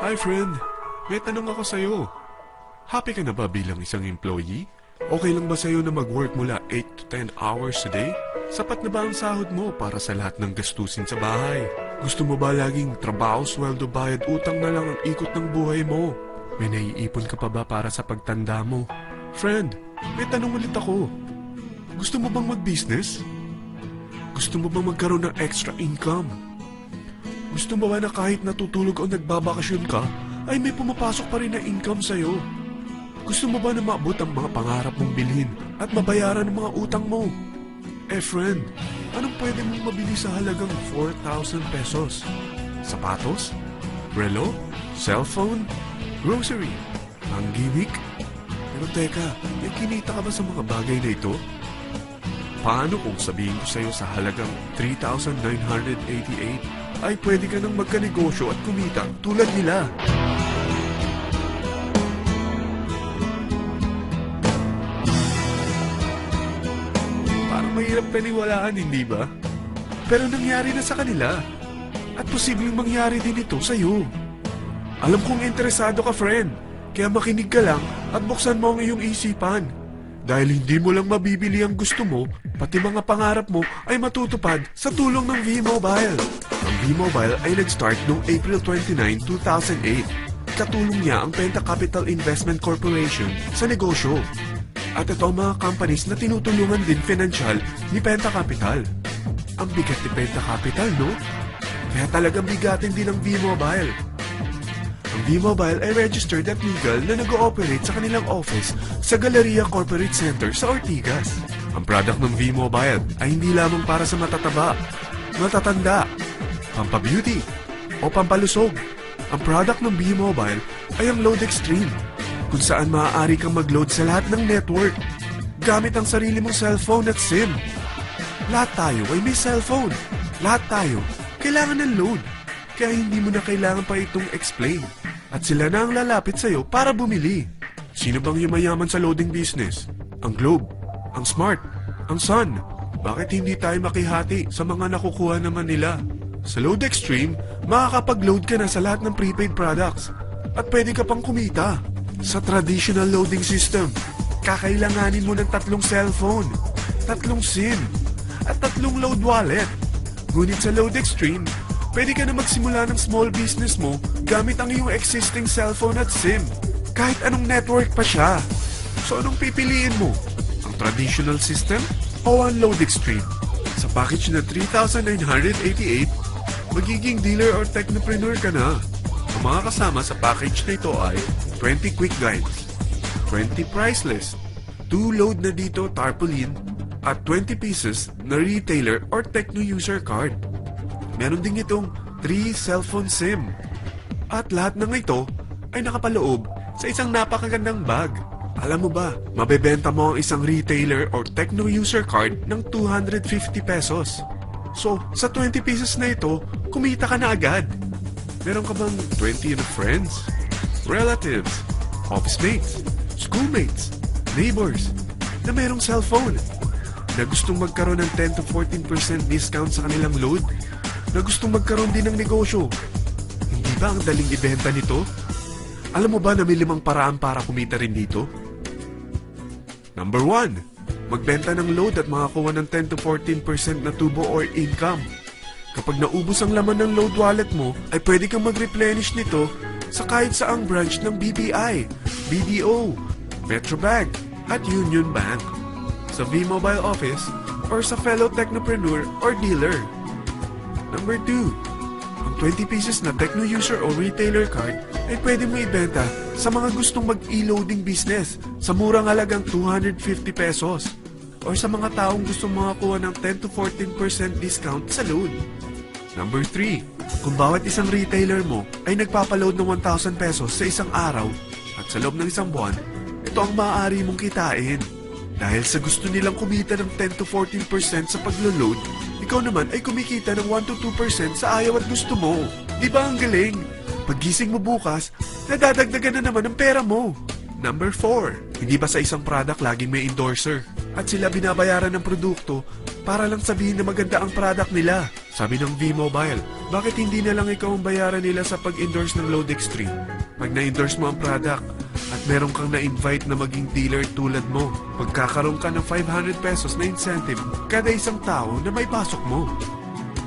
Hi friend, may tanong ako sa'yo. Happy ka na ba bilang isang employee? Okay lang ba sa'yo na mag-work mula 8 to 10 hours a day? Sapat na ba ang sahod mo para sa lahat ng gastusin sa bahay? Gusto mo ba laging trabaho, sweldo, bayad, utang na lang ang ikot ng buhay mo? May naiipon ka pa ba para sa pagtanda mo? Friend, may tanong ulit ako. Gusto mo bang mag-business? Gusto mo bang magkaroon ng extra income? Gusto mo ba na kahit natutulog o nagbabakasyon ka, ay may pumapasok pa rin na income sa'yo? Gusto mo ba na maabot ang mga pangarap mong bilhin at mabayaran ang mga utang mo? Eh friend, anong pwede mong mabili sa halagang 4,000 pesos? Sapatos? Relo? Cellphone? Grocery? Ang gimmick? Pero teka, may kinita ka ba sa mga bagay na ito? Paano kung sabihin ko sa'yo sa halagang 3,988 ay pwede ka nang magkanegosyo at kumita tulad nila? Parang mahirap paniwalaan, hindi ba? Pero nangyari na sa kanila. At posibleng mangyari din ito sa'yo. Alam kong interesado ka, friend. Kaya makinig ka lang at buksan mo ang iyong isipan. Dahil hindi mo lang mabibili ang gusto mo, pati mga pangarap mo ay matutupad sa tulong ng V-Mobile. Ang V-Mobile ay nag-start noong April 29, 2008. Katulong niya ang Penta Capital Investment Corporation sa negosyo. At ito ang mga companies na tinutulungan din financial ni Penta Capital. Ang bigat ni Penta Capital, no? Kaya talagang bigatin din ang V-Mobile. Ang V-Mobile ay registered at legal na nag-ooperate sa kanilang office sa Galleria Corporate Center sa Ortigas. Ang product ng V-Mobile ay hindi lamang para sa matataba, matatanda, pampabeauty, o pampalusog. Ang product ng V-Mobile ay ang Load Extreme, kung saan maaari kang mag-load sa lahat ng network gamit ang sarili mong cellphone at SIM. Lahat tayo ay may cellphone. Lahat tayo kailangan ng load. Kaya hindi mo na kailangan pa itong explain. At sila na ang lalapit sa'yo para bumili. Sino bang yumayaman sa loading business? Ang Globe, ang Smart, ang Sun. Bakit hindi tayo makihati sa mga nakukuha naman nila? Sa Load Extreme, makakapag-load ka na sa lahat ng prepaid products. At pwede ka pang kumita. Sa traditional loading system, kakailanganin mo ng 3 cellphone, 3 SIM, at 3 load wallet. Ngunit sa Load Extreme, pwede ka na magsimula ng small business mo gamit ang iyong existing cellphone at SIM. Kahit anong network pa siya. So anong pipiliin mo? Ang traditional system o ang Load Extreme? Sa package na 3,988, magiging dealer or technopreneur ka na. Ang mga kasama sa package na ito ay 20 quick guides, 20 price list, 2 load na dito tarpaulin, at 20 pieces na retailer or techno user card. Meron din itong 3 cellphone SIM. At lahat ng ito ay nakapaloob sa isang napakagandang bag. Alam mo ba, mabebenta mo ang isang retailer or techno user card ng 250 pesos. So, sa 20 pieces na ito, kumita ka na agad. Meron ka bang 20 na friends, relatives, office mates, schoolmates, neighbors, na merong cellphone, na gustong magkaroon ng 10 to 14% discount sa kanilang load, na gustong magkaroon din ng negosyo? Hindi ba ang daling ibenta nito? Alam mo ba na may 5 paraan para kumita rin dito? Number 1, magbenta ng load at makakuha ng 10 to 14% na tubo or income. Kapag naubos ang laman ng load wallet mo, ay pwede kang mag-replenish nito sa kahit saang branch ng BPI, BDO, Metrobank, at Union Bank, sa V-Mobile office, or sa fellow technopreneur or dealer. Number 2, ang 20 pieces na techno user o retailer card ay pwede mo ibenta sa mga gustong mag-e-loading business sa murang halagang 250 pesos or sa mga taong gustong makakuha ng 10 to 14% discount sa load. Number 3, kung bawat isang retailer mo ay nagpapaload ng 1,000 pesos sa isang araw at sa loob ng isang buwan, ito ang maaari mong kitain. Dahil sa gusto nilang kumita ng 10 to 14% sa paglo-load, ikaw naman ay kumikita ng 1 to 2% sa ayaw at gusto mo. Di ba ang galing? Paggising mo bukas, nadadagdagan na naman ang pera mo. Number 4, hindi ba sa isang product laging may endorser? At sila binabayaran ng produkto para lang sabihin na maganda ang product nila. Sabi ng V-Mobile, Bakit hindi na lang ikaw ang bayaran nila sa pag-endorse ng Load Extreme? Pag na-endorse mo ang product at meron kang na-invite na maging dealer tulad mo, magkakaroon ka ng 500 pesos na incentive kada isang tao na may pasok mo.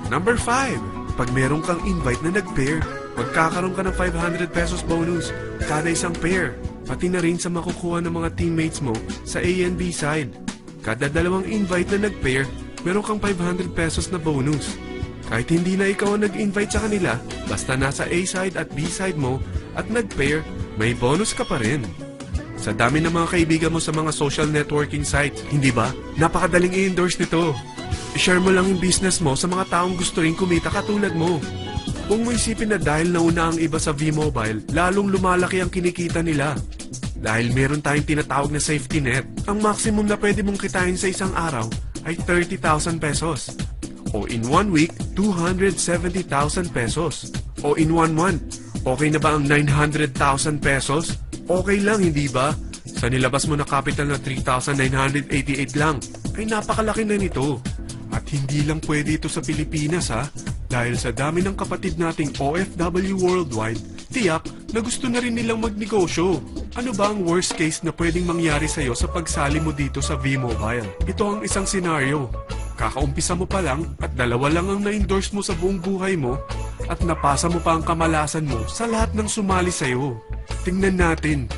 Number 5. Pag meron kang invite na nag-pair, magkakaroon ka ng 500 pesos bonus kada isang pair, pati na rin sa makukuha ng mga teammates mo sa A and B side. Kada dalawang invite na nag-pair, meron kang 500 pesos na bonus. Kahit hindi na ikaw ang nag-invite sa kanila, basta nasa A side at B side mo at nag-pair, may bonus ka pa rin. Sa dami ng mga kaibigan mo sa mga social networking sites, hindi ba? Napakadaling i-endorse nito. I-share mo lang yung business mo sa mga taong gusto rin kumita katulad mo. Kung mo isipin na dahil nauna ang iba sa V-Mobile, lalong lumalaki ang kinikita nila. Dahil meron tayong tinatawag na safety net, ang maximum na pwede mong kitain sa isang araw ay 30,000 pesos. O in 1 week, 270,000 pesos. O in 1 month, okay na ba ang 900,000 pesos? Okay lang, hindi ba? Sa nilabas mo na capital na 3,988 lang, ay napakalaki na nito. At hindi lang pwede ito sa Pilipinas ha, dahil sa dami ng kapatid nating OFW worldwide, tiyak na gusto na rin nilang magnegosyo. Ano ba ang worst case na pwedeng mangyari sa'yo sa pagsali mo dito sa V-Mobile? Ito ang isang senaryo. Kakaumpisa mo pa lang at dalawa lang ang na-endorse mo sa buong buhay mo at napasa mo pa ang kamalasan mo sa lahat ng sumali sa'yo. Tingnan natin.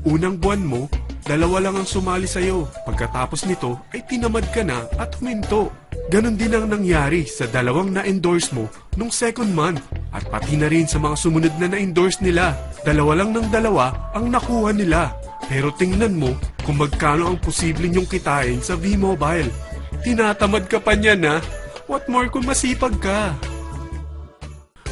Unang buwan mo, dalawa lang ang sumali sa'yo. Pagkatapos nito ay tinamad ka na at huminto. Ganon din ang nangyari sa dalawang na-endorse mo nung second month at pati na rin sa mga sumunod na na-endorse nila. Dalawa lang ng dalawa ang nakuha nila. Pero tingnan mo kung magkano ang posible niyong kitain sa V-Mobile. Tinatamad ka pa niyan ha? What more kung masipag ka?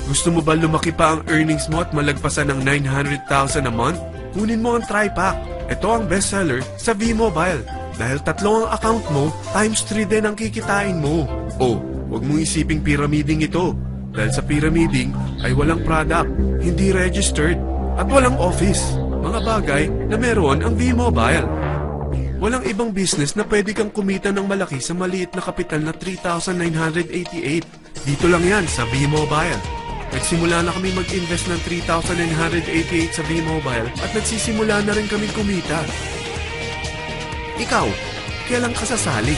Gusto mo ba lumaki pa ang earnings mo at malagpasan ng 900,000 a month? Kunin mo ang TriPack. Ito ang bestseller sa V-Mobile. Dahil 3 ang account mo, times 3 din ang kikitain mo. O, huwag mong isiping pyramiding ito. Dahil sa pyramiding ay walang product, hindi registered, at walang office. Mga bagay na meron ang V-Mobile. Walang ibang business na pwede kang kumita ng malaki sa maliit na kapital na 3,988. Dito lang yan sa V-Mobile. Nagsimula na kami mag-invest ng 3,988 sa V-Mobile at nagsisimula na rin kami kumita. Ikaw, kailan ka sasali?